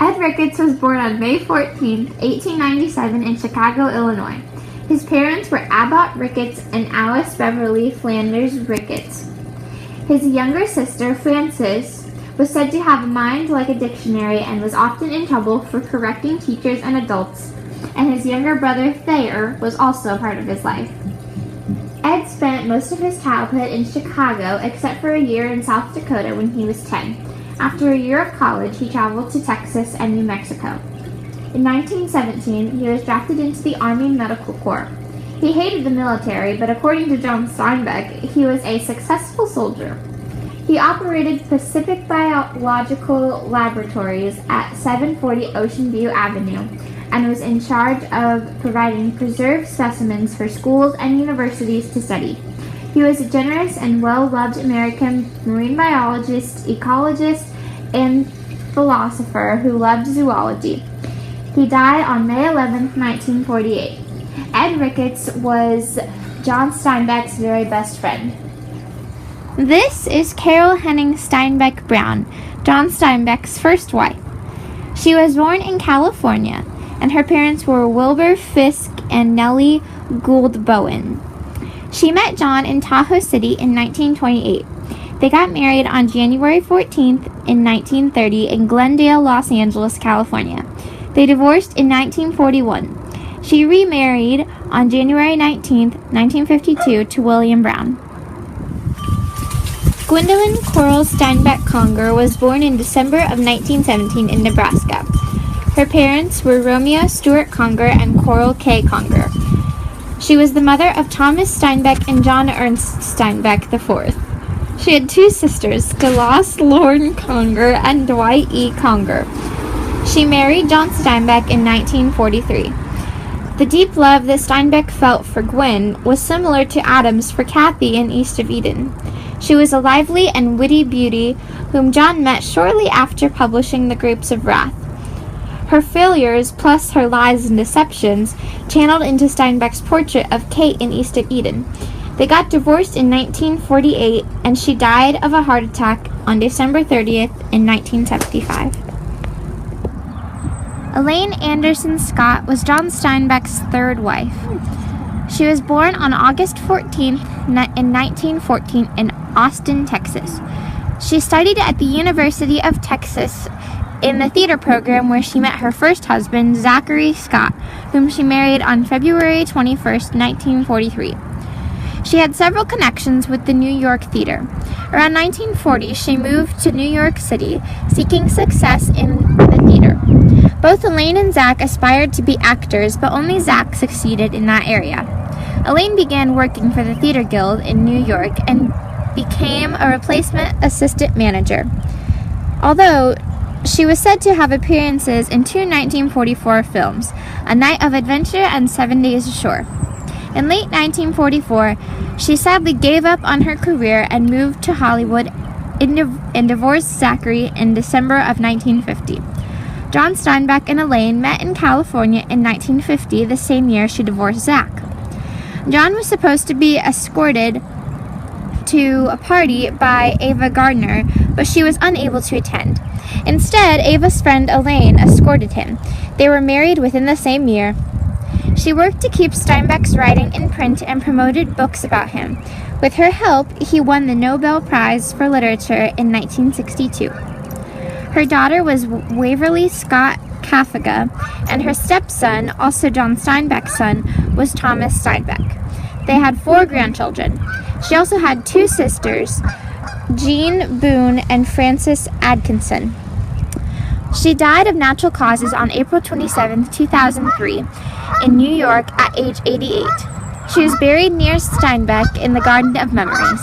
Ed Ricketts was born on May 14, 1897 in Chicago, Illinois. His parents were Abbott Ricketts and Alice Beverly Flanders Ricketts. His younger sister, Frances, was said to have a mind like a dictionary and was often in trouble for correcting teachers and adults, and his younger brother, Thayer, was also a part of his life. Ed spent most of his childhood in Chicago, except for a year in South Dakota when he was 10. After a year of college, he traveled to Texas and New Mexico. In 1917, he was drafted into the Army Medical Corps. He hated the military, but according to John Steinbeck, he was a successful soldier. He operated Pacific Biological Laboratories at 740 Ocean View Avenue and was in charge of providing preserved specimens for schools and universities to study. He was a generous and well-loved American marine biologist, ecologist, and philosopher who loved zoology. He died on May 11, 1948. Ed Ricketts was John Steinbeck's very best friend. This is Carol Henning Steinbeck Brown, John Steinbeck's first wife. She was born in California, and her parents were Wilbur Fisk and Nellie Gould Bowen. She met John in Tahoe City in 1928. They got married on January 14th in 1930 in Glendale, Los Angeles, California. They divorced in 1941. She remarried on January 19th, 1952 to William Brown. Gwendolyn Coral Steinbeck Conger was born in December of 1917 in Nebraska. Her parents were Romeo Stewart Conger and Coral K. Conger. She was the mother of Thomas Steinbeck and John Ernst Steinbeck IV. She had two sisters, Delos Lorne Conger and Dwight E. Conger. She married John Steinbeck in 1943. The deep love that Steinbeck felt for Gwen was similar to Adam's for Kathy in East of Eden. She was a lively and witty beauty whom John met shortly after publishing The Grapes of Wrath. Her failures, plus her lies and deceptions, channeled into Steinbeck's portrait of Kate in East of Eden. They got divorced in 1948, and she died of a heart attack on December 30th in 1975. Elaine Anderson Scott was John Steinbeck's third wife. She was born on August 14th in 1914 in Austin, Texas. She studied at the University of Texas in the theater program where she met her first husband, Zachary Scott, whom she married on February 21st, 1943. She had several connections with the New York theater. Around 1940, she moved to New York City, seeking success in the theater. Both Elaine and Zach aspired to be actors, but only Zach succeeded in that area. Elaine began working for the Theater Guild in New York and became a replacement assistant manager. Although she was said to have appearances in two 1944 films, A Night of Adventure and 7 Days Ashore. In late 1944, she sadly gave up on her career and moved to Hollywood and divorced Zachary in December of 1950. John Steinbeck and Elaine met in California in 1950, the same year she divorced Zach. John was supposed to be escorted to a party by Ava Gardner, but she was unable to attend. Instead, Ava's friend Elaine escorted him. They were married within the same year. She worked to keep Steinbeck's writing in print and promoted books about him. With her help, he won the Nobel Prize for Literature in 1962. Her daughter was Waverly Scott Kaffiga, and her stepson, also John Steinbeck's son, was Thomas Steinbeck. They had 4 grandchildren. She also had 2 sisters, Jean Boone and Frances Atkinson. She died of natural causes on April 27, 2003, in New York at age 88. She was buried near Steinbeck in the Garden of Memories.